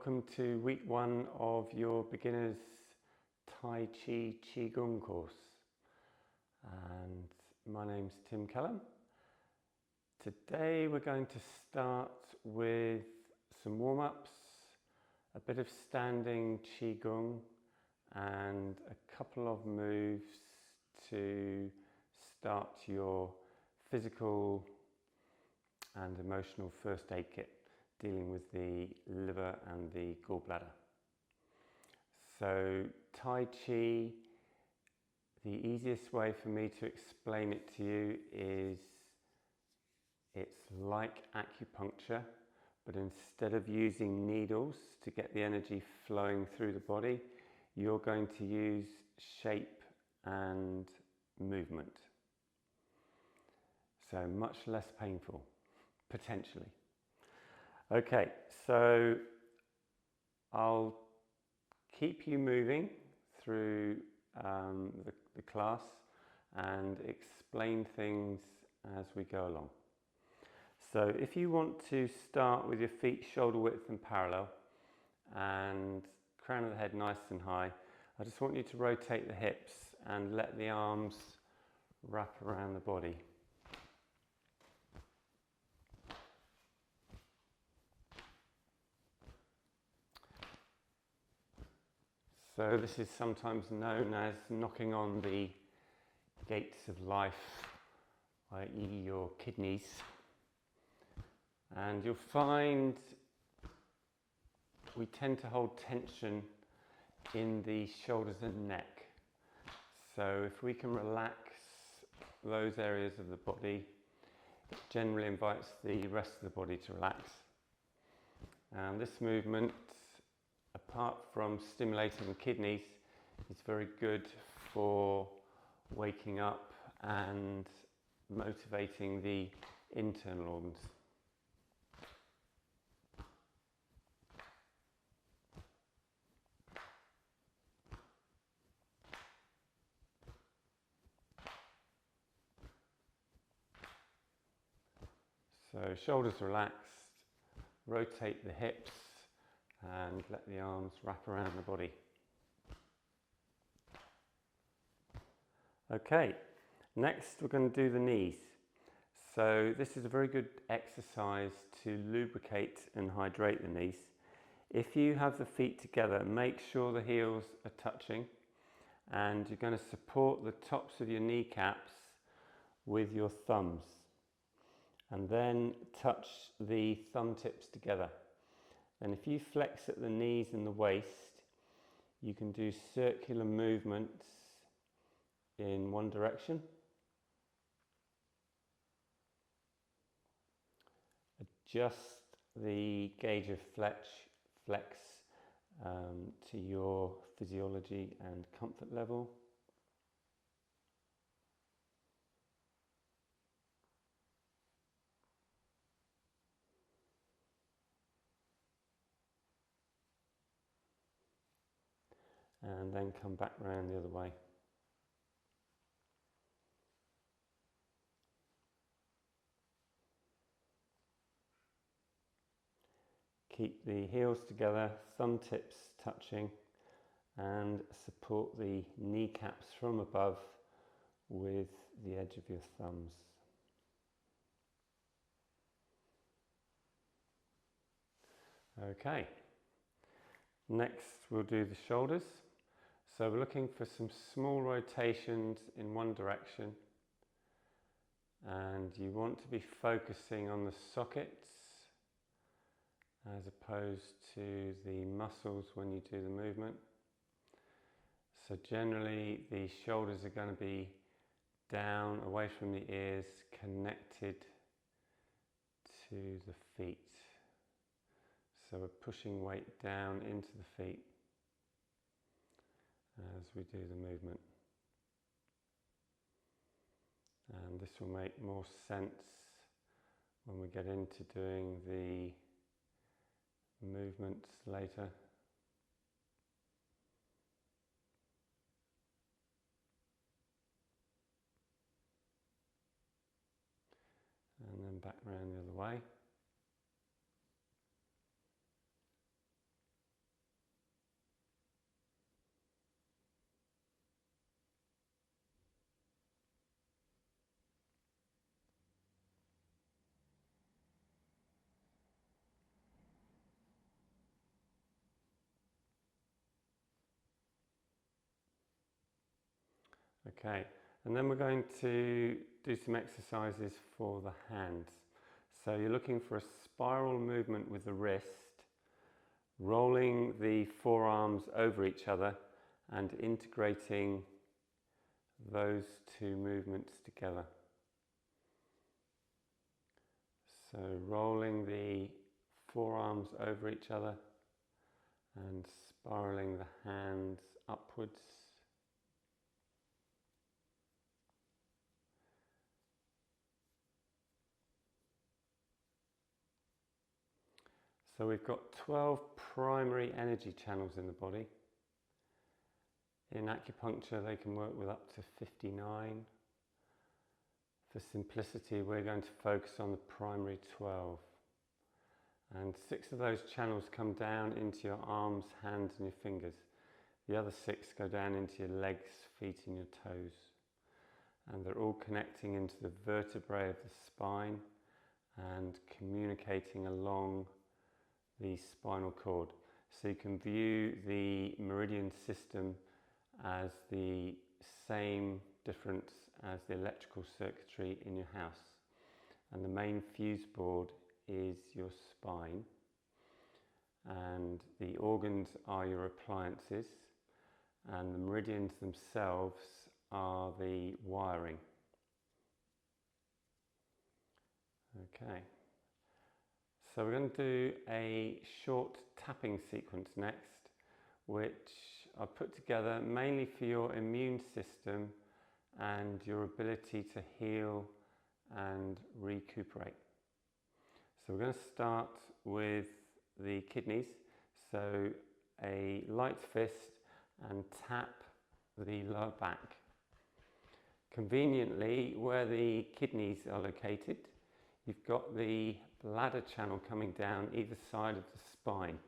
Welcome to week 1 of your beginner's Tai Chi Qigong course. And my name's Tim Callum. Today we're going to start with some warm-ups, a bit of standing Qigong and a couple of moves to start your physical and emotional first aid kit dealing with the liver and the gallbladder. So Tai Chi, the easiest way for me to explain it to you is it's like acupuncture, but instead of using needles to get the energy flowing through the body, you're going to use shape and movement. So much less painful, potentially. Okay, so I'll keep you moving through the class and explain things as we go along. So if you want to start with your feet shoulder width and parallel and crown of the head nice and high, I just want you to rotate the hips and let the arms wrap around the body. So this is sometimes known as knocking on the gates of life, i.e. your kidneys. And you'll find we tend to hold tension in the shoulders and neck. So if we can relax those areas of the body, it generally invites the rest of the body to relax. And this movement, apart from stimulating the kidneys, is very good for waking up and motivating the internal organs. So shoulders relaxed, rotate the hips and let the arms wrap around the body. Okay, next we're going to do the knees. So this is a very good exercise to lubricate and hydrate the knees. If you have the feet together, make sure the heels are touching and you're going to support the tops of your kneecaps with your thumbs and then touch the thumb tips together. And if you flex at the knees and the waist, you can do circular movements in one direction. Adjust the gauge of flex to your physiology and comfort level. And then come back round the other way. Keep the heels together, thumb tips touching, and support the kneecaps from above with the edge of your thumbs. Okay, next we'll do the shoulders. So we're looking for some small rotations in one direction, and you want to be focusing on the sockets as opposed to the muscles when you do the movement. So generally the shoulders are going to be down, away from the ears, connected to the feet. So we're pushing weight down into the feet as we do the movement. And this will make more sense when we get into doing the movements later. And then back round the other way. Okay, and then we're going to do some exercises for the hands. So you're looking for a spiral movement with the wrist, rolling the forearms over each other and integrating those two movements together. So rolling the forearms over each other and spiraling the hands upwards. So we've got 12 primary energy channels in the body. In acupuncture they can work with up to 59. For simplicity we're going to focus on the primary 12. And 6 of those channels come down into your arms, hands and your fingers. The other 6 go down into your legs, feet and your toes. And they're all connecting into the vertebrae of the spine and communicating along the spinal cord. So you can view the meridian system as the same difference as the electrical circuitry in your house. And the main fuse board is your spine, and the organs are your appliances, and the meridians themselves are the wiring. Okay, so we're going to do a short tapping sequence next, which I put together mainly for your immune system and your ability to heal and recuperate. So we're going to start with the kidneys. So a light fist and tap the lower back. Conveniently, where the kidneys are located, you've got the bladder channel coming down either side of the spine.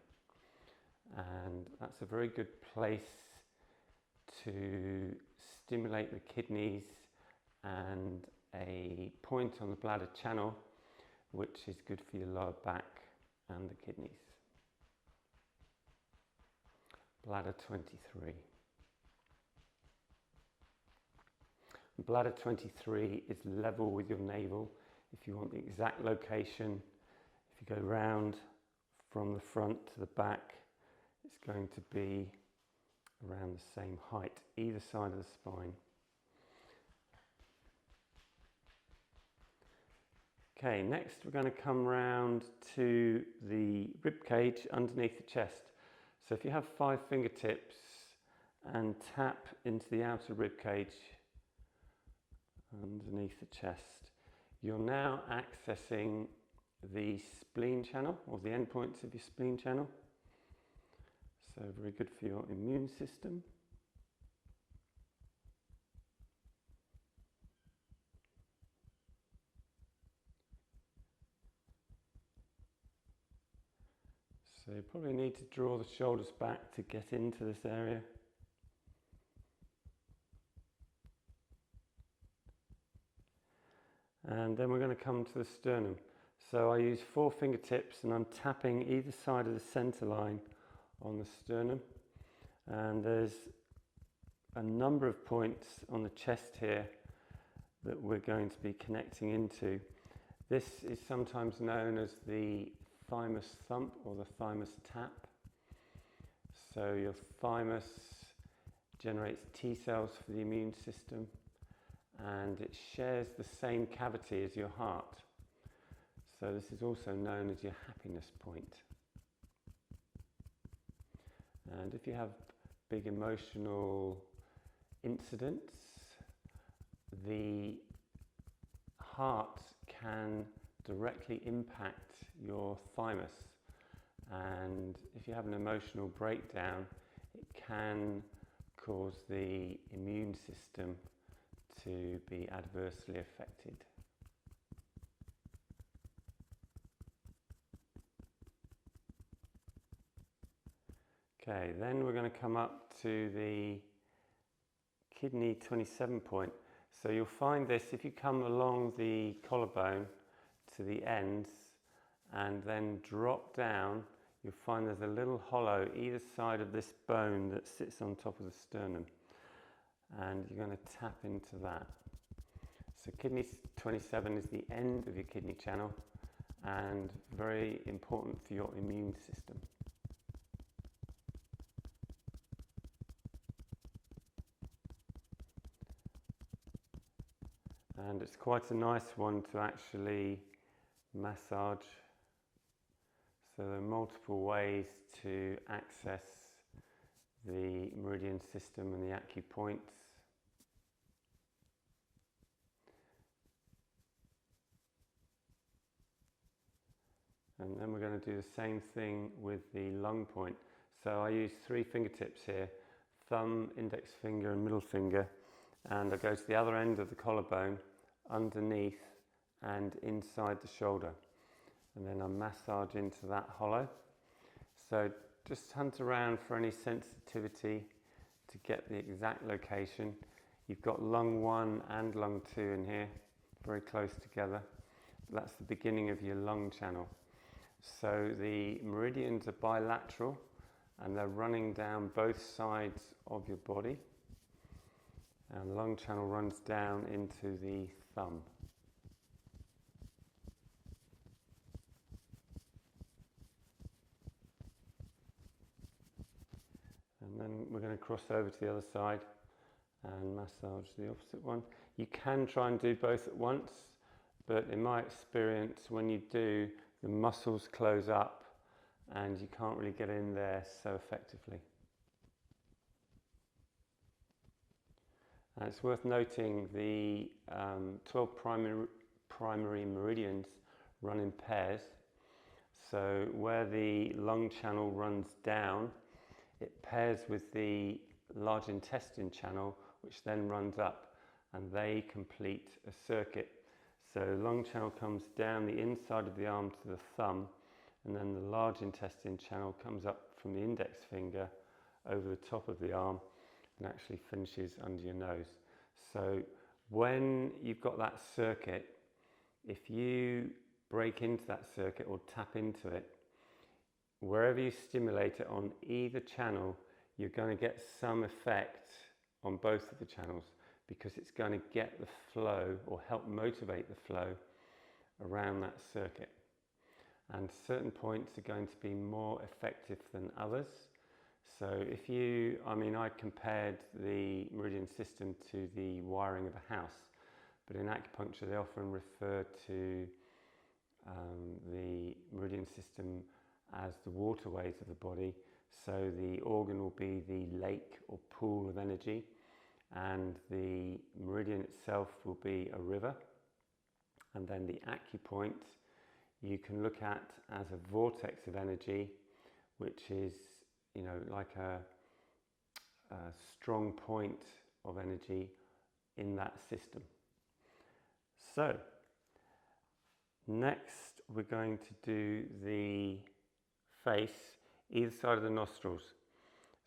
And that's a very good place to stimulate the kidneys, and a point on the bladder channel which is good for your lower back and the kidneys. Bladder 23. Bladder 23 is level with your navel. If you want the exact location, if you go round from the front to the back, it's going to be around the same height, either side of the spine. Okay, next we're going to come round to the rib cage underneath the chest. So if you have 5 fingertips and tap into the outer rib cage underneath the chest, you're now accessing the spleen channel, or the endpoints of your spleen channel. So very good for your immune system. So you probably need to draw the shoulders back to get into this area. And then we're going to come to the sternum. So I use 4 fingertips and I'm tapping either side of the center line on the sternum. And there's a number of points on the chest here that we're going to be connecting into. This is sometimes known as the thymus thump or the thymus tap. So your thymus generates T cells for the immune system, and it shares the same cavity as your heart. So this is also known as your happiness point. And if you have big emotional incidents, the heart can directly impact your thymus, and if you have an emotional breakdown, it can cause the immune system to be adversely affected. Okay, then we're going to come up to the kidney 27 point. So you'll find this if you come along the collarbone to the ends and then drop down, you'll find there's a little hollow either side of this bone that sits on top of the sternum. and you're going to tap into that. So kidney 27 is the end of your kidney channel and very important for your immune system. And it's quite a nice one to actually massage. So there are multiple ways to access the meridian system and the acupoints. And then we're going to do the same thing with the lung point. So I use 3 fingertips here, thumb, index finger and middle finger, and I go to the other end of the collarbone, underneath and inside the shoulder. And then I massage into that hollow. So just hunt around for any sensitivity to get the exact location. You've got lung 1 and lung 2 in here, very close together. That's the beginning of your lung channel. So the meridians are bilateral and they're running down both sides of your body. And the lung channel runs down into the thumb. And then we're going to cross over to the other side and massage the opposite one. You can try and do both at once, but in my experience, when you do, the muscles close up and you can't really get in there so effectively. And it's worth noting the 12 primary meridians run in pairs. So where the lung channel runs down, it pairs with the large intestine channel, which then runs up, and they complete a circuit. So lung channel comes down the inside of the arm to the thumb, and then the large intestine channel comes up from the index finger over the top of the arm and actually finishes under your nose. So when you've got that circuit, if you break into that circuit or tap into it, wherever you stimulate it on either channel, you're going to get some effect on both of the channels, because it's going to get the flow or help motivate the flow around that circuit. And certain points are going to be more effective than others. So if you, I compared the meridian system to the wiring of a house, but in acupuncture they often refer to the meridian system as the waterways of the body. So the organ will be the lake or pool of energy, and the meridian itself will be a river. And then the acupoint you can look at as a vortex of energy, which is, like a strong point of energy in that system. So next we're going to do the face, either side of the nostrils.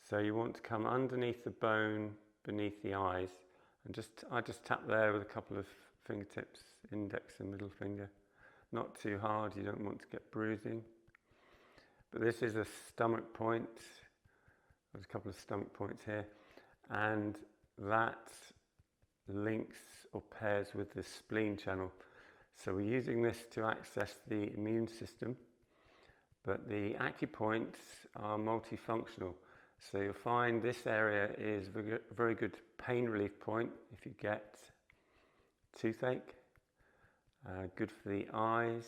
So you want to come underneath the bone, beneath the eyes, and I just tap there with a couple of fingertips, index and middle finger. Not too hard, you don't want to get bruising. But this is a stomach point. There's a couple of stomach points here, and that links or pairs with the spleen channel. So we're using this to access the immune system, but the acupoints are multifunctional. So you'll find this area is a very good pain relief point if you get toothache, good for the eyes,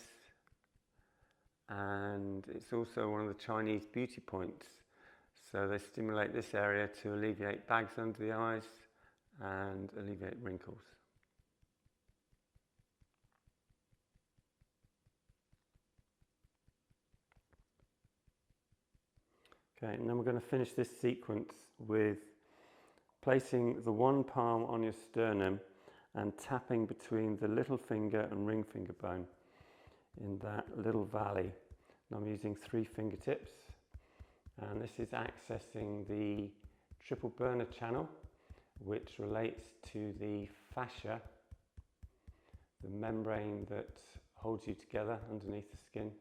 and it's also one of the Chinese beauty points. So they stimulate this area to alleviate bags under the eyes and alleviate wrinkles. Okay, and then we're going to finish this sequence with placing the one palm on your sternum and tapping between the little finger and ring finger bone in that little valley. And I'm using 3 fingertips, and this is accessing the triple burner channel, which relates to the fascia, the membrane that holds you together underneath the skin.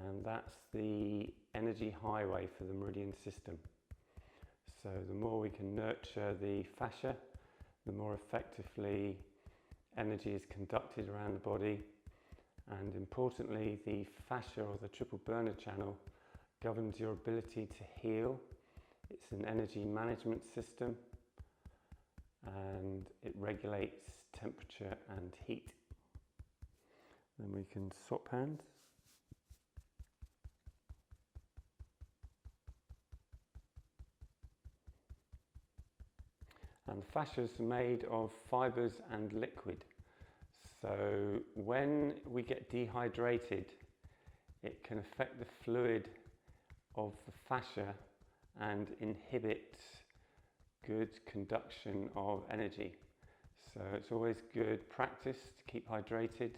And that's the energy highway for the meridian system. So the more we can nurture the fascia, the more effectively energy is conducted around the body, and importantly, the fascia, or the triple burner channel, governs your ability to heal. It's an energy management system, and it regulates temperature and heat. Then we can swap hands. And the fascia is made of fibres and liquid. So when we get dehydrated, it can affect the fluid of the fascia and inhibit good conduction of energy. So it's always good practice to keep hydrated,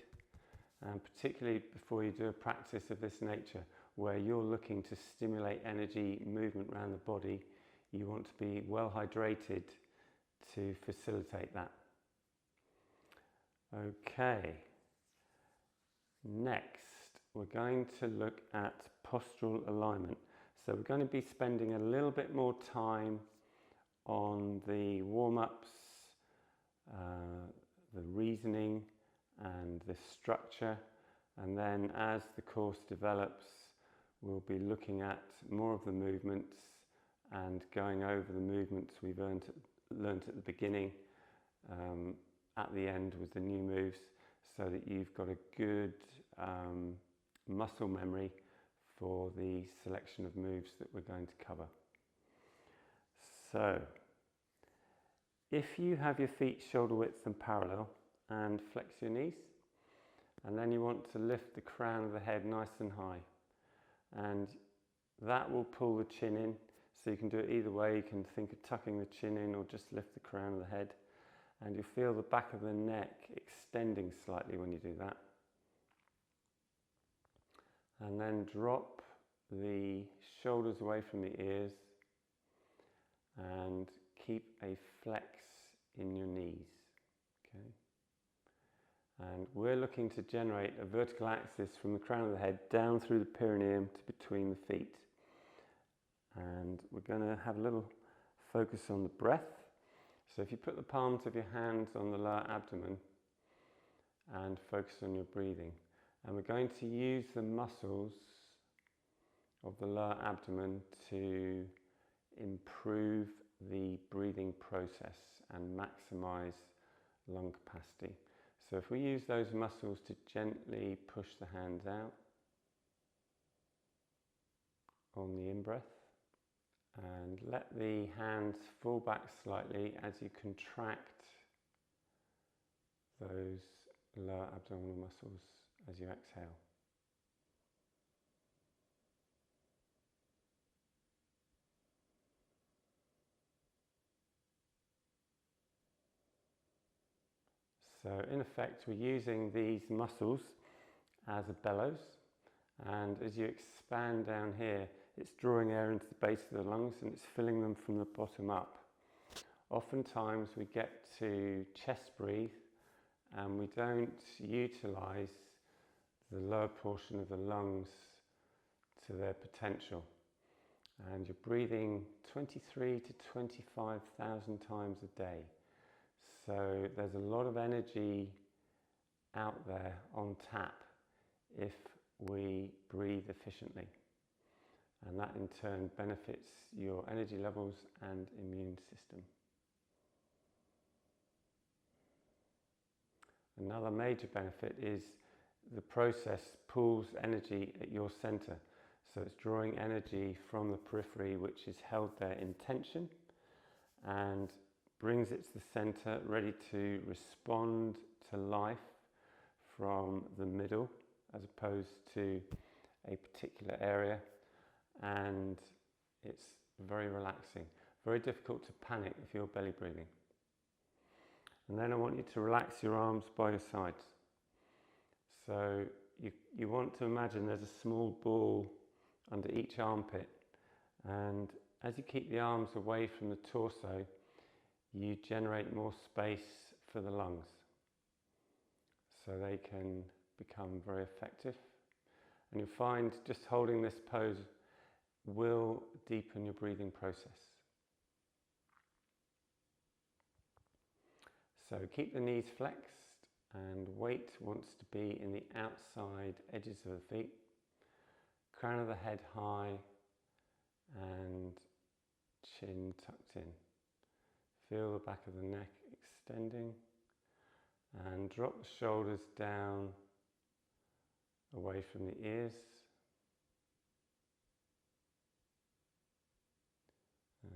and particularly before you do a practice of this nature where you're looking to stimulate energy movement around the body, you want to be well hydrated to facilitate that. Okay, next we're going to look at postural alignment. So we're going to be spending a little bit more time on the warm-ups, the reasoning and the structure, and then as the course develops we'll be looking at more of the movements and going over the movements we've learned at the beginning at the end with the new moves, so that you've got a good muscle memory for the selection of moves that we're going to cover. So if you have your feet shoulder width and parallel, and flex your knees, and then you want to lift the crown of the head nice and high, and that will pull the chin in. So you can do it either way. You can think of tucking the chin in or just lift the crown of the head, and you feel the back of the neck extending slightly when you do that. And then drop the shoulders away from the ears and keep a flex in your knees. Okay. And we're looking to generate a vertical axis from the crown of the head down through the perineum to between the feet. And we're going to have a little focus on the breath. So if you put the palms of your hands on the lower abdomen and focus on your breathing, and we're going to use the muscles of the lower abdomen to improve the breathing process and maximize lung capacity. So if we use those muscles to gently push the hands out on the in-breath, and let the hands fall back slightly as you contract those lower abdominal muscles as you exhale. So in effect, we're using these muscles as a bellows, and as you expand down here, it's drawing air into the base of the lungs and it's filling them from the bottom up. Oftentimes we get to chest breathe and we don't utilize the lower portion of the lungs to their potential. And you're breathing 23 to 25,000 times a day. So there's a lot of energy out there on tap if we breathe efficiently. And that in turn benefits your energy levels and immune system. Another major benefit is the process pulls energy at your center. So it's drawing energy from the periphery, which is held there in tension, and brings it to the center, ready to respond to life from the middle, as opposed to a particular area. And it's very relaxing, very difficult to panic if you're belly breathing. And then I want you to relax your arms by your sides. So you want to imagine there's a small ball under each armpit, and as you keep the arms away from the torso, you generate more space for the lungs, so they can become very effective. And you'll find just holding this pose will deepen your breathing process. So keep the knees flexed and weight wants to be in the outside edges of the feet. Crown of the head high and chin tucked in. Feel the back of the neck extending and drop the shoulders down away from the ears.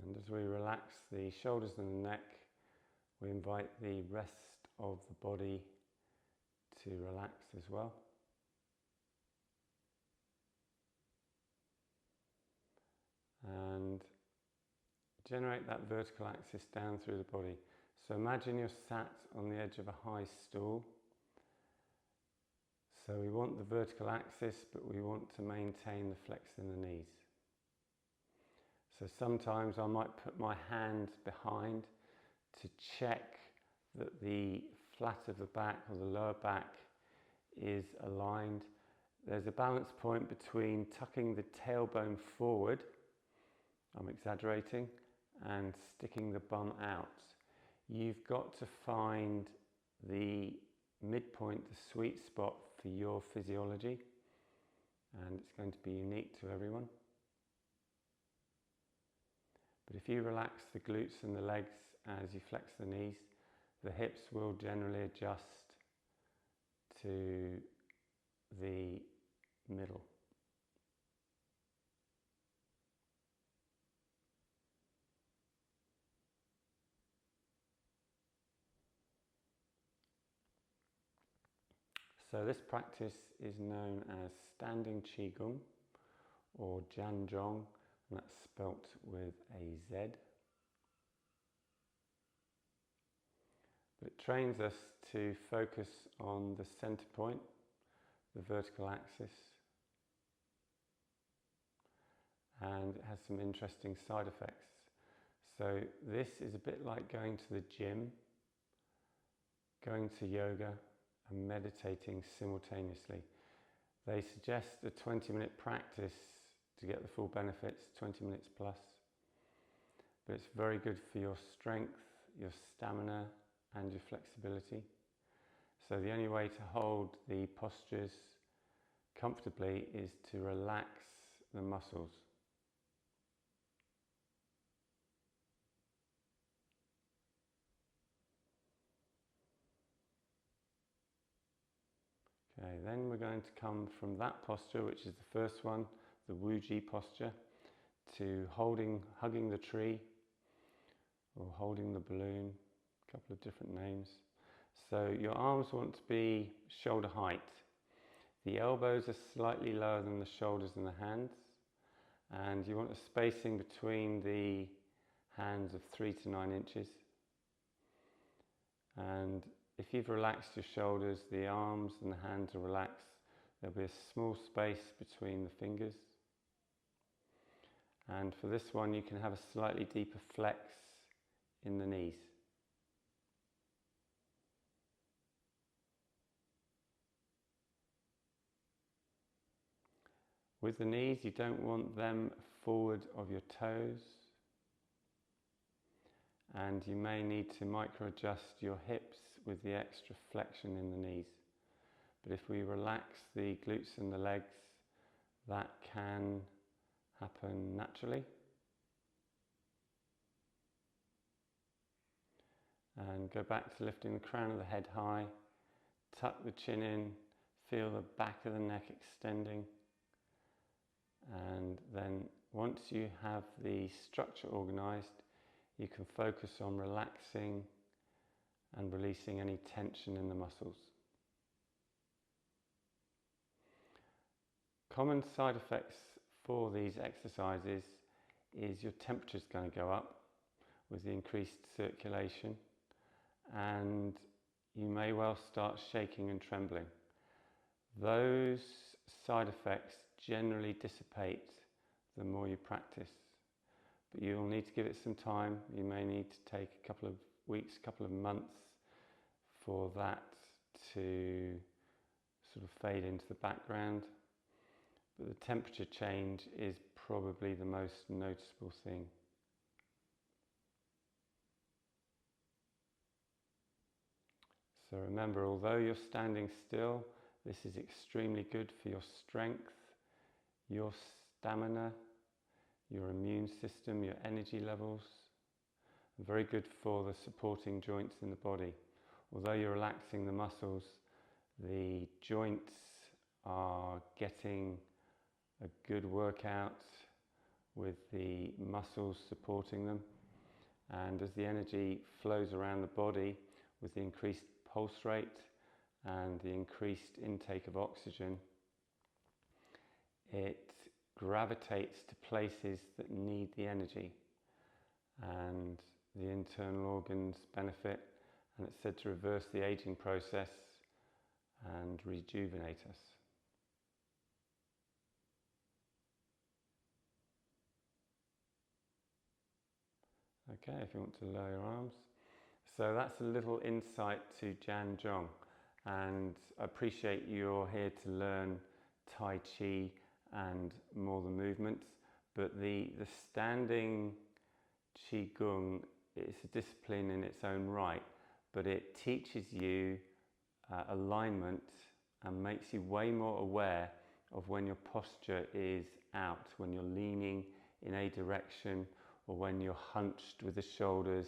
And as we relax the shoulders and the neck, we invite the rest of the body to relax as well. And generate that vertical axis down through the body. So imagine you're sat on the edge of a high stool. So we want the vertical axis, but we want to maintain the flex in the knees. So sometimes I might put my hand behind to check that the flat of the back or the lower back is aligned. There's a balance point between tucking the tailbone forward, I'm exaggerating, and sticking the bum out. You've got to find the midpoint, the sweet spot for your physiology, and it's going to be unique to everyone. But if you relax the glutes and the legs as you flex the knees, the hips will generally adjust to the middle. So this practice is known as standing Qigong or Zhan Zhuang, and that's spelt with a Z. But it trains us to focus on the center point, the vertical axis, and it has some interesting side effects. So this is a bit like going to the gym, going to yoga and meditating simultaneously. They suggest a 20-minute practice to get the full benefits, 20 minutes plus. But it's very good for your strength, your stamina and your flexibility. So the only way to hold the postures comfortably is to relax the muscles. Okay, then we're going to come from that posture, which is the first one, the Wuji posture, to hugging the tree or holding the balloon, a couple of different names. So your arms want to be shoulder height. The elbows are slightly lower than the shoulders and the hands, and you want a spacing between the hands of 3 to 9 inches. And if you've relaxed your shoulders, the arms and the hands are relaxed. There'll be a small space between the fingers. And for this one, you can have a slightly deeper flex in the knees. With the knees, you don't want them forward of your toes. And you may need to micro-adjust your hips with the extra flexion in the knees. But if we relax the glutes and the legs, that can happen naturally. And go back to lifting the crown of the head high, tuck the chin in, feel the back of the neck extending. And then once you have the structure organized, you can focus on relaxing and releasing any tension in the muscles. Common side effects for these exercises is your temperature is going to go up with the increased circulation, and you may well start shaking and trembling. Those side effects generally dissipate the more you practice, but you'll need to give it some time. You may need to take a couple of weeks, a couple of months for that to sort of fade into the background. But the temperature change is probably the most noticeable thing. So remember, although you're standing still, this is extremely good for your strength, your stamina, your immune system, your energy levels. Very good for the supporting joints in the body. Although you're relaxing the muscles, the joints are getting a good workout with the muscles supporting them. And as the energy flows around the body with the increased pulse rate and the increased intake of oxygen, it gravitates to places that need the energy, and the internal organs benefit, and it's said to reverse the aging process and rejuvenate us. Okay, if you want to lower your arms. So that's a little insight to Zhan Zhuang, and I appreciate you're here to learn Tai Chi and more the movements, but the standing Qigong is a discipline in its own right, but it teaches you alignment and makes you way more aware of when your posture is out, when you're leaning in a direction or when you're hunched with the shoulders.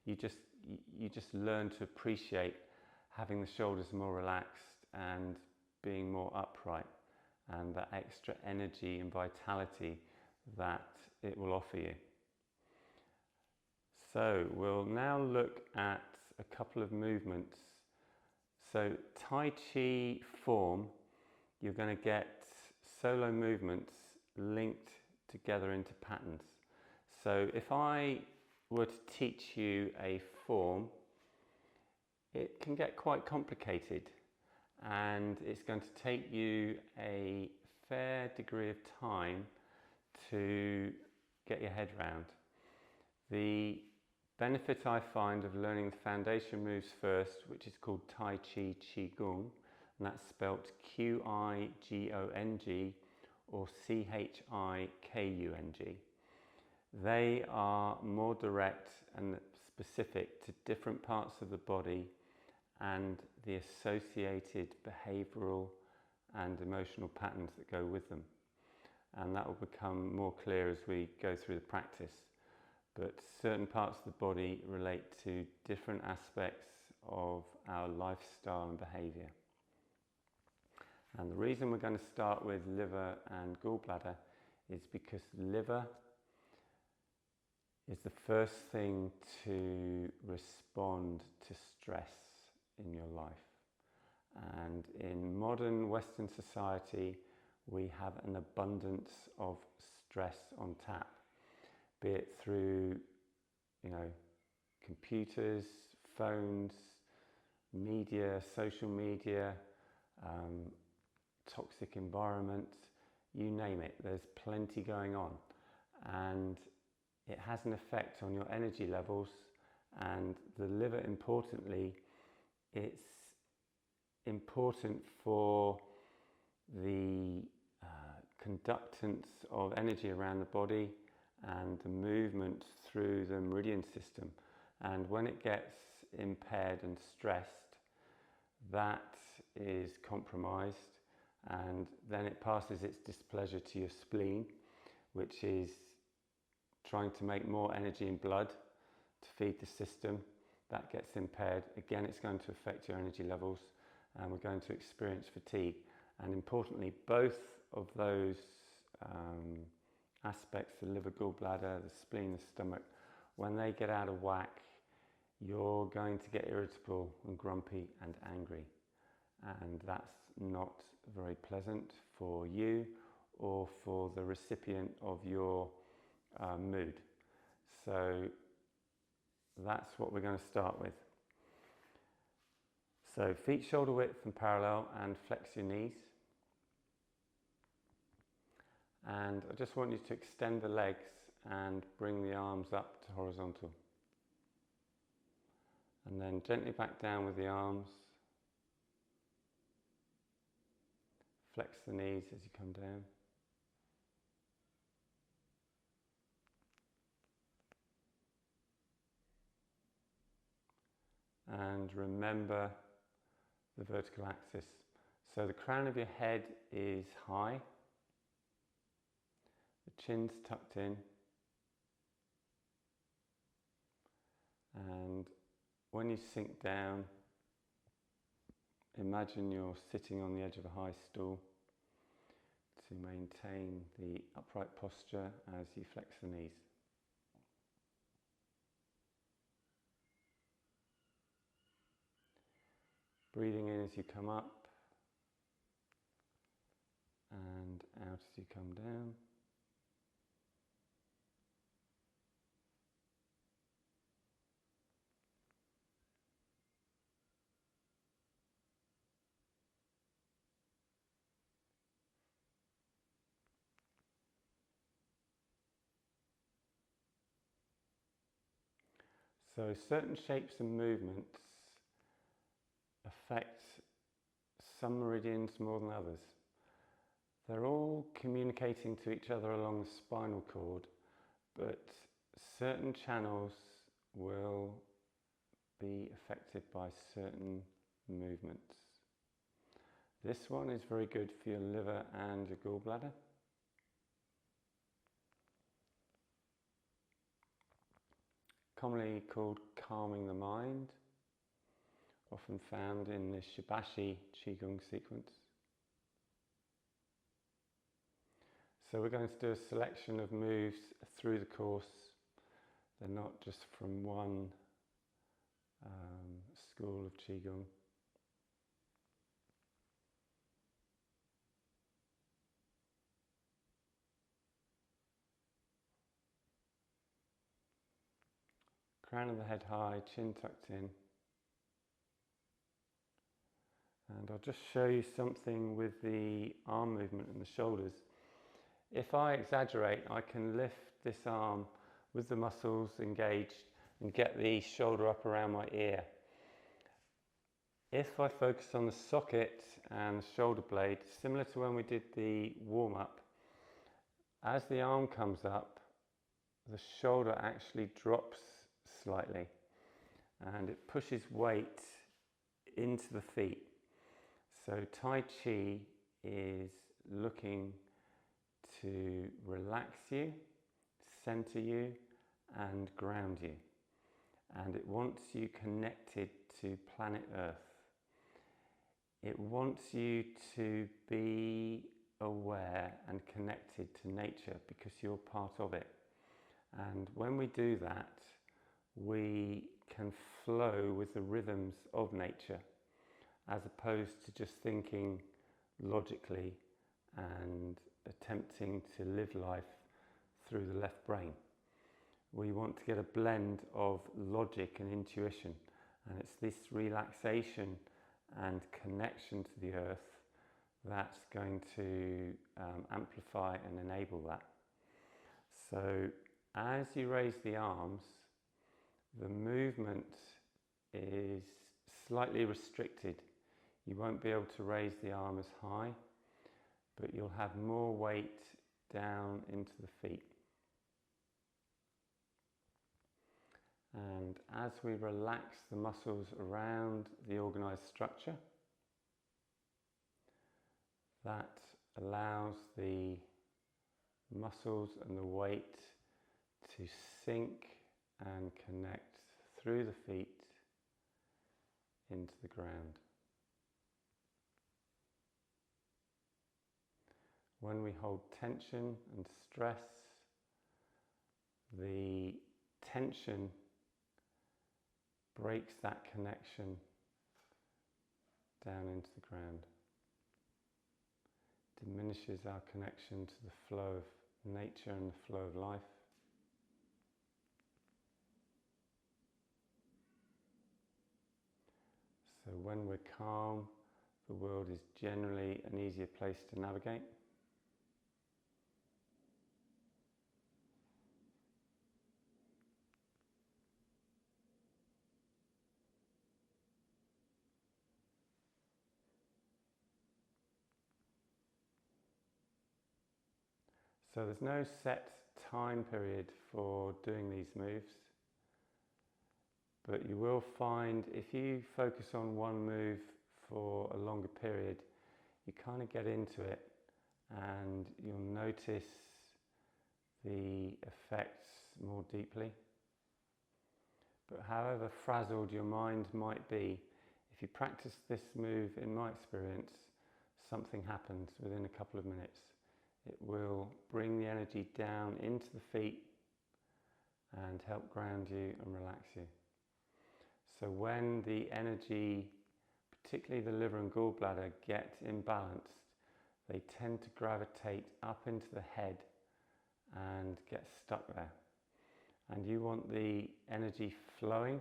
You just learn to appreciate having the shoulders more relaxed and being more upright, and that extra energy and vitality that it will offer you. So we'll now look at a couple of movements. So Tai Chi form, you're going to get solo movements linked together into patterns. So if I were to teach you a form, it can get quite complicated, and it's going to take you a fair degree of time to get your head round. The benefit I find of learning the foundation moves first, which is called Tai Chi Qigong, and that's spelt Qigong or Chikung. They are more direct and specific to different parts of the body and the associated behavioural and emotional patterns that go with them. And that will become more clear as we go through the practice. But certain parts of the body relate to different aspects of our lifestyle and behaviour. And the reason we're going to start with liver and gallbladder is because liver is the first thing to respond to stress in your life. And in modern Western society, we have an abundance of stress on tap, be it through, computers, phones, media, social media, toxic environment, you name it, there's plenty going on. And it has an effect on your energy levels, and the liver, importantly, it's important for the conductance of energy around the body and the movement through the meridian system. And when it gets impaired and stressed, that is compromised, and then it passes its displeasure to your spleen, which is trying to make more energy and blood to feed the system. That gets impaired. Again, it's going to affect your energy levels, and we're going to experience fatigue. And importantly, both of those aspects, the liver, gallbladder, the spleen, the stomach, when they get out of whack, you're going to get irritable and grumpy and angry. And that's not very pleasant for you or for the recipient of your mood. So that's what we're going to start with. So feet shoulder width and parallel, and flex your knees. And I just want you to extend the legs and bring the arms up to horizontal. And then gently back down with the arms. Flex the knees as you come down. And remember the vertical axis. So the crown of your head is high, the chin's tucked in, and when you sink down, imagine you're sitting on the edge of a high stool to maintain the upright posture as you flex the knees. Breathing in as you come up and out as you come down. So certain shapes and movements affect some meridians more than others. They're all communicating to each other along the spinal cord, but certain channels will be affected by certain movements. This one is very good for your liver and your gallbladder. Commonly called calming the mind, often found in the Shibashi Qigong sequence. So we're going to do a selection of moves through the course. They're not just from one school of Qigong. Crown of the head high, chin tucked in. And I'll just show you something with the arm movement and the shoulders. If I exaggerate, I can lift this arm with the muscles engaged and get the shoulder up around my ear. If I focus on the socket and the shoulder blade, similar to when we did the warm-up, as the arm comes up, the shoulder actually drops slightly and it pushes weight into the feet. So Tai Chi is looking to relax you, center you and ground you, and it wants you connected to planet Earth. It wants you to be aware and connected to nature because you're part of it. And when we do that, we can flow with the rhythms of nature as opposed to just thinking logically and attempting to live life through the left brain. We want to get a blend of logic and intuition, and it's this relaxation and connection to the earth that's going to amplify and enable that. So as you raise the arms, the movement is slightly restricted. You won't be able to raise the arm as high, but you'll have more weight down into the feet. And as we relax the muscles around the organized structure, that allows the muscles and the weight to sink and connect through the feet into the ground. When we hold tension and stress, the tension breaks that connection down into the ground, diminishes our connection to the flow of nature and the flow of life. So when we're calm, the world is generally an easier place to navigate. So there's no set time period for doing these moves, but you will find if you focus on one move for a longer period, you kind of get into it and you'll notice the effects more deeply. But however frazzled your mind might be, if you practice this move, in my experience, something happens within a couple of minutes. It will bring the energy down into the feet and help ground you and relax you. So when the energy, particularly the liver and gallbladder, get imbalanced, they tend to gravitate up into the head and get stuck there. And you want the energy flowing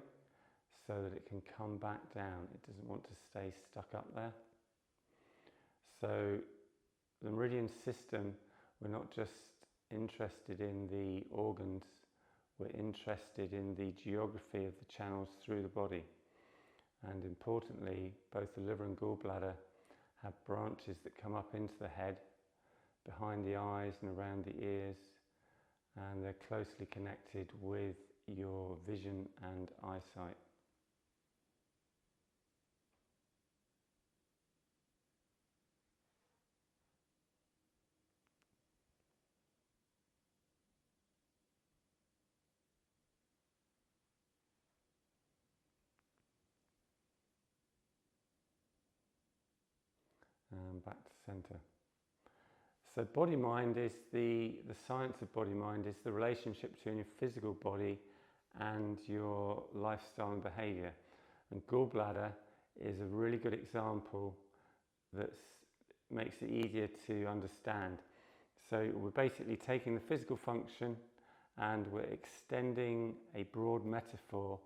so that it can come back down. It doesn't want to stay stuck up there. So the meridian system, we're not just interested in the organs, we're interested in the geography of the channels through the body. And importantly, both the liver and gallbladder have branches that come up into the head, behind the eyes and around the ears, and they're closely connected with your vision and eyesight. And back to center. So body-mind is the science of body-mind is the relationship between your physical body and your lifestyle and behavior. And gallbladder is a really good example that makes it easier to understand. So we're basically taking the physical function and we're extending a broad metaphor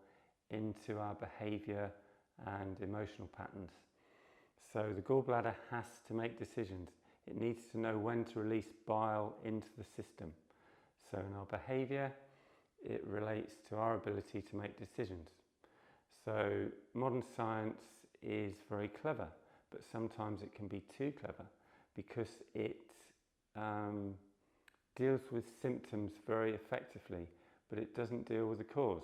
into our behavior and emotional patterns. So the gallbladder has to make decisions. It needs to know when to release bile into the system. So in our behavior, it relates to our ability to make decisions. So modern science is very clever, but sometimes it can be too clever because it deals with symptoms very effectively, but it doesn't deal with the cause.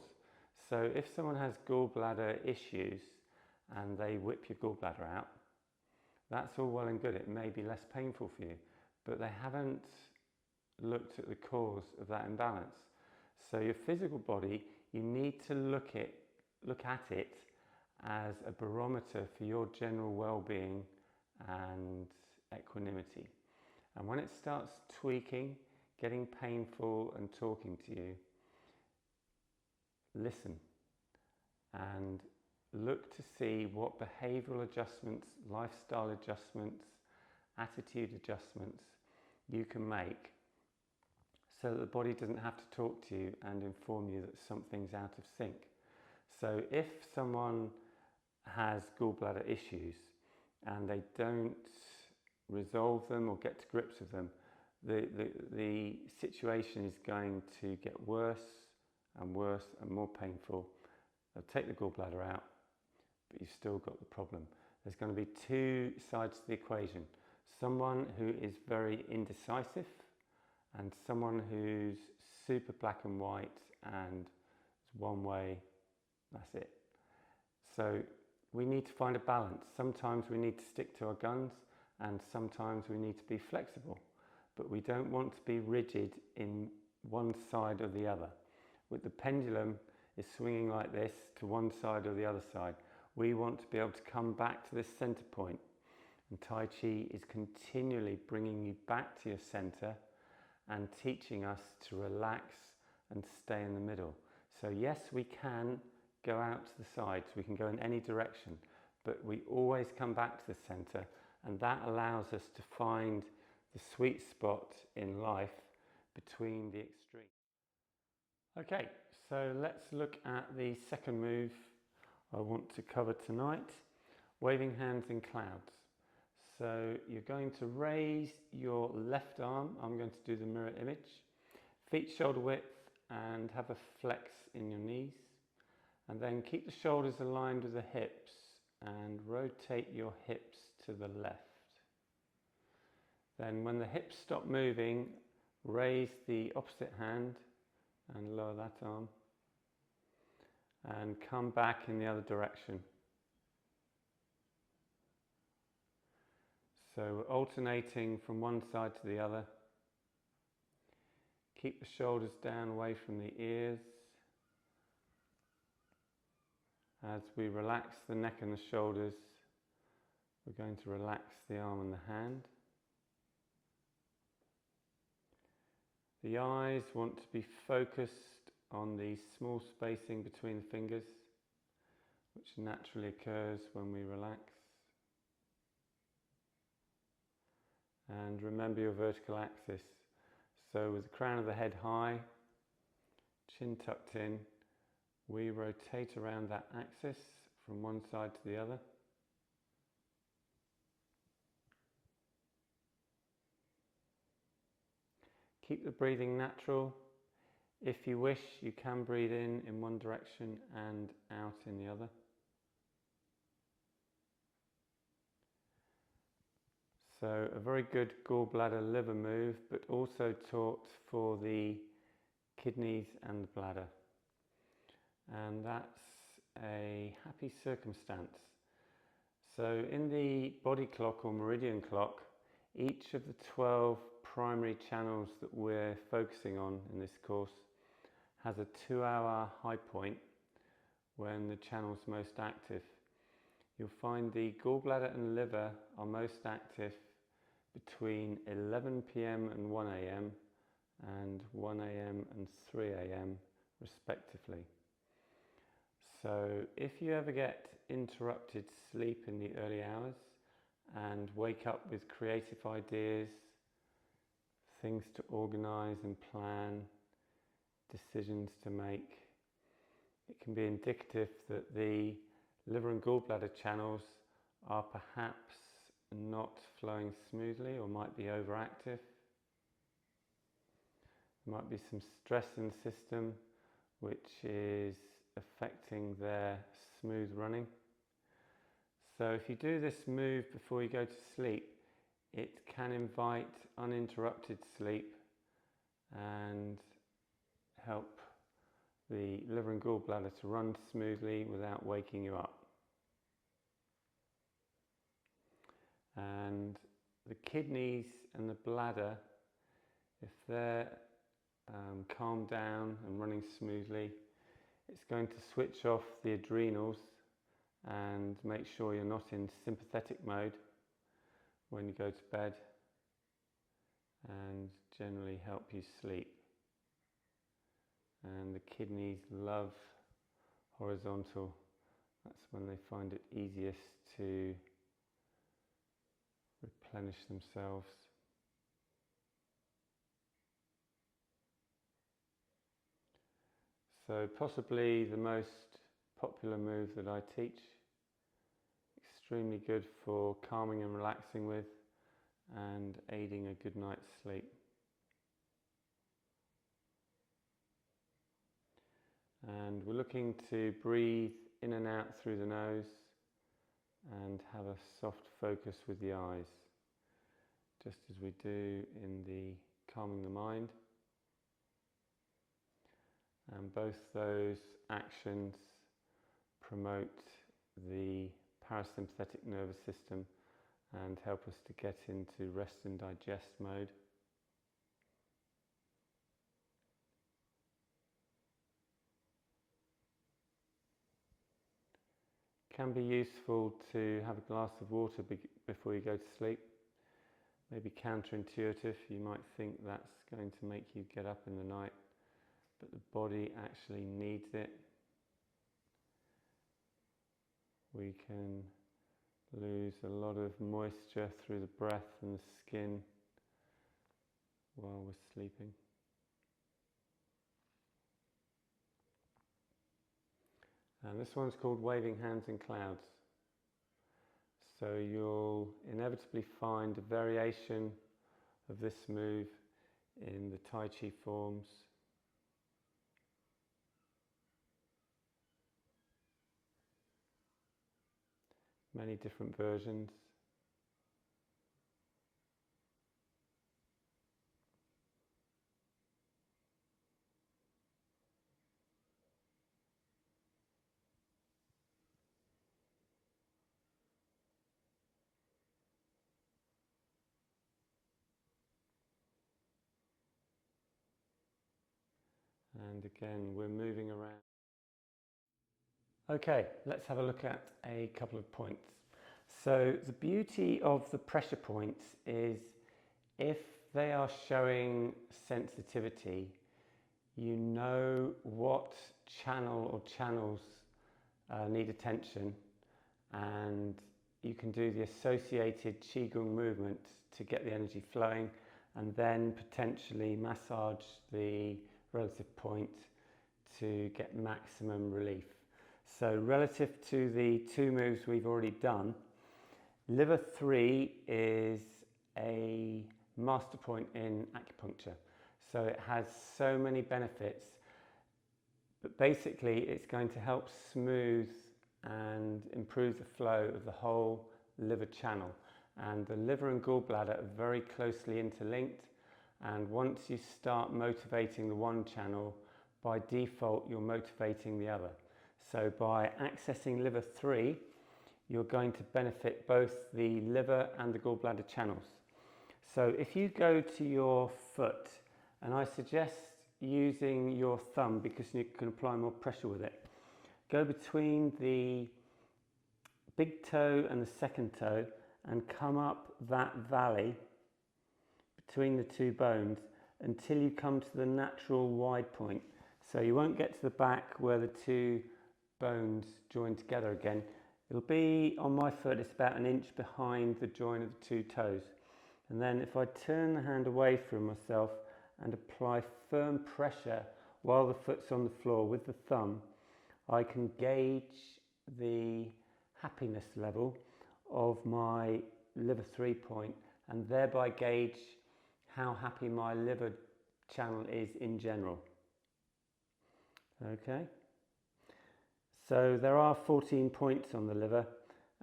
So if someone has gallbladder issues and they whip your gallbladder out, that's all well and good. It may be less painful for you, but they haven't looked at the cause of that imbalance. So your physical body, you need to look at it as a barometer for your general well-being and equanimity. And when it starts tweaking, getting painful and talking to you, listen and look to see what behavioural adjustments, lifestyle adjustments, attitude adjustments you can make so that the body doesn't have to talk to you and inform you that something's out of sync. So if someone has gallbladder issues and they don't resolve them or get to grips with them, the situation is going to get worse and worse and more painful. They'll take the gallbladder out, but you've still got the problem. There's going to be two sides to the equation. Someone who is very indecisive and someone who's super black and white and it's one way, that's it. So we need to find a balance. Sometimes we need to stick to our guns and sometimes we need to be flexible, but we don't want to be rigid in one side or the other. With the pendulum is swinging like this to one side or the other side. We want to be able to come back to this center point, and Tai Chi is continually bringing you back to your center and teaching us to relax and stay in the middle. So yes, we can go out to the sides, we can go in any direction, but we always come back to the center, and that allows us to find the sweet spot in life between the extremes. Okay, so let's look at the second move I want to cover tonight, waving hands in clouds. So you're going to raise your left arm, I'm going to do the mirror image, feet shoulder width and have a flex in your knees, and then keep the shoulders aligned with the hips and rotate your hips to the left. Then when the hips stop moving, raise the opposite hand and lower that arm and come back in the other direction. So we're alternating from one side to the other. Keep the shoulders down away from the ears. As we relax the neck and the shoulders, we're going to relax the arm and the hand. The eyes want to be focused on the small spacing between the fingers, which naturally occurs when we relax. And remember your vertical axis. So with the crown of the head high, chin tucked in, we rotate around that axis from one side to the other. Keep the breathing natural. If you wish, you can breathe in one direction and out in the other. So a very good gallbladder liver move, but also taught for the kidneys and the bladder. And that's a happy circumstance. So in the body clock or meridian clock, each of the 12 primary channels that we're focusing on in this course has a 2-hour high point when the channel's most active. You'll find the gallbladder and liver are most active between 11 p.m. and 1 a.m. and 1 a.m. and 3 a.m. respectively. So if you ever get interrupted sleep in the early hours and wake up with creative ideas, things to organize and plan, decisions to make, it can be indicative that the liver and gallbladder channels are perhaps not flowing smoothly or might be overactive. There might be some stress in the system which is affecting their smooth running. So if you do this move before you go to sleep, it can invite uninterrupted sleep and help the liver and gallbladder to run smoothly without waking you up. And the kidneys and the bladder, if they're calmed down and running smoothly, it's going to switch off the adrenals and make sure you're not in sympathetic mode when you go to bed, and generally help you sleep. And the kidneys love horizontal. That's when they find it easiest to replenish themselves. So possibly the most popular move that I teach, extremely good for calming and relaxing with and aiding a good night's sleep. And we're looking to breathe in and out through the nose and have a soft focus with the eyes, just as we do in the calming the mind. And both those actions promote the parasympathetic nervous system and help us to get into rest and digest mode. Can be useful to have a glass of water before you go to sleep. Maybe counterintuitive, you might think that's going to make you get up in the night, but the body actually needs it. We can lose a lot of moisture through the breath and the skin while we're sleeping. And this one's called waving hands in clouds. So you'll inevitably find a variation of this move in the Tai Chi forms. Many different versions. again, we're moving around. Okay, let's have a look at a couple of points. So the beauty of the pressure points is if they are showing sensitivity, you know what channel or channels need attention, and you can do the associated Qigong movement to get the energy flowing, and then potentially massage the relative point to get maximum relief. So relative to the two moves we've already done, liver 3 is a master point in acupuncture. So it has so many benefits, but basically it's going to help smooth and improve the flow of the whole liver channel. And the liver and gallbladder are very closely interlinked, and once you start motivating the one channel, by default you're motivating the other. So by accessing liver 3, you're going to benefit both the liver and the gallbladder channels. So if you go to your foot, and I suggest using your thumb because you can apply more pressure with it, go between the big toe and the second toe and come up that valley between the two bones until you come to the natural wide point. So you won't get to the back where the two bones join together again. It'll be, on my foot, it's about an inch behind the joint of the two toes. And then if I turn the hand away from myself and apply firm pressure while the foot's on the floor with the thumb, I can gauge the happiness level of my liver 3 point, and thereby gauge how happy my liver channel is in general. Okay, so there are 14 points on the liver,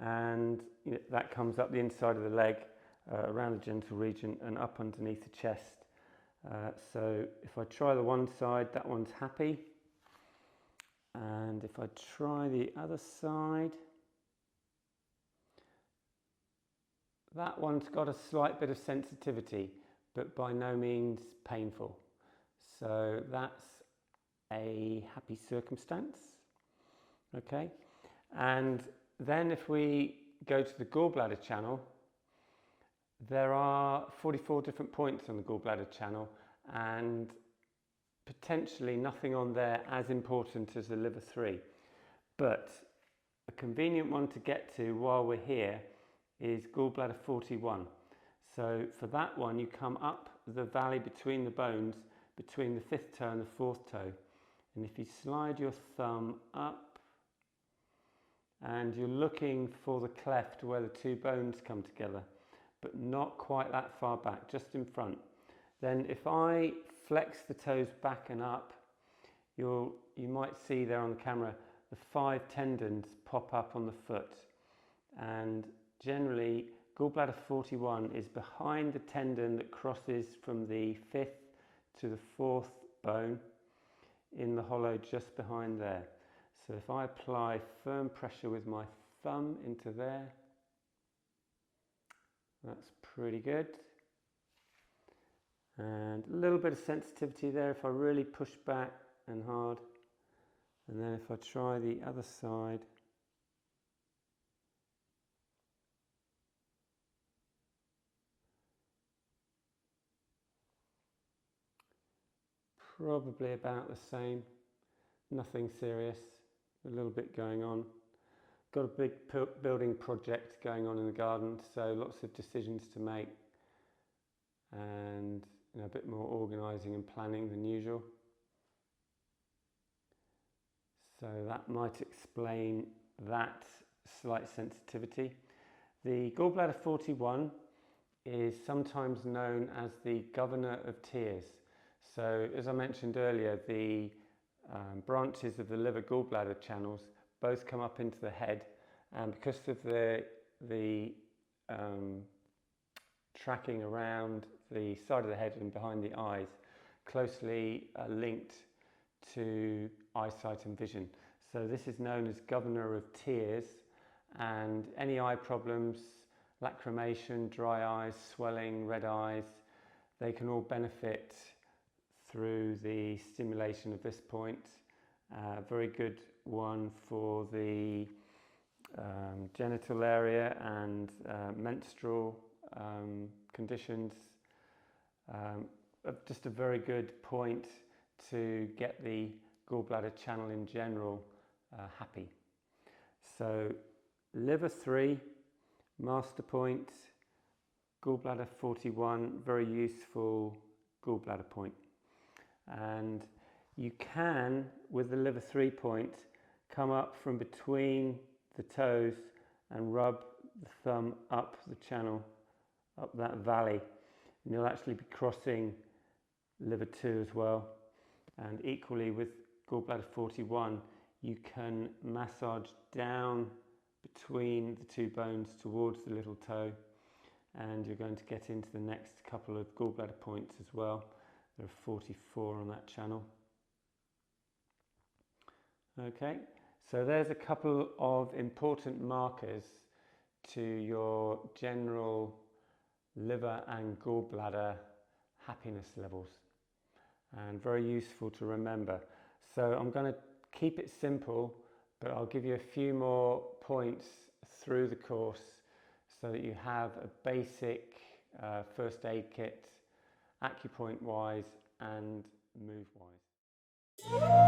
and that comes up the inside of the leg, around the genital region and up underneath the chest. So if I try the one side, that one's happy, and if I try the other side, that one's got a slight bit of sensitivity, but by no means painful. So that's a happy circumstance. Okay, and then if we go to the gallbladder channel, there are 44 different points on the gallbladder channel, and potentially nothing on there as important as the liver 3. But a convenient one to get to while we're here is gallbladder 41. So for that one, you come up the valley between the bones, between the 5th toe and the 4th toe. And if you slide your thumb up and you're looking for the cleft where the two bones come together, but not quite that far back, just in front, then if I flex the toes back and up, you might see there on the camera the 5 tendons pop up on the foot. And generally, gallbladder 41 is behind the tendon that crosses from the 5th to the 4th bone in the hollow just behind there. So if I apply firm pressure with my thumb into there, that's pretty good. And a little bit of sensitivity there if I really push back and hard. And then if I try the other side, probably about the same, nothing serious, a little bit going on. Got a big building project going on in the garden, so lots of decisions to make, and a bit more organising and planning than usual. So that might explain that slight sensitivity. The gallbladder 41 is sometimes known as the governor of tears. So as I mentioned earlier, the branches of the liver gallbladder channels both come up into the head, and because of the tracking around the side of the head and behind the eyes, closely linked to eyesight and vision. So this is known as governor of tears, and any eye problems, lacrimation, dry eyes, swelling, red eyes, they can all benefit through the stimulation of this point. Very good one for the genital area and menstrual conditions. Just a very good point to get the gallbladder channel in general happy. So liver 3, master point, gallbladder 41, very useful gallbladder point. And you can, with the liver 3 point, come up from between the toes and rub the thumb up the channel, up that valley, and you'll actually be crossing liver 2 as well. And equally with gallbladder 41, you can massage down between the 2 bones towards the little toe, and you're going to get into the next couple of gallbladder points as well. There are 44 on that channel. Okay, so there's a couple of important markers to your general liver and gallbladder happiness levels, and very useful to remember. So I'm going to keep it simple, but I'll give you a few more points through the course so that you have a basic first aid kit, acupoint wise and move wise.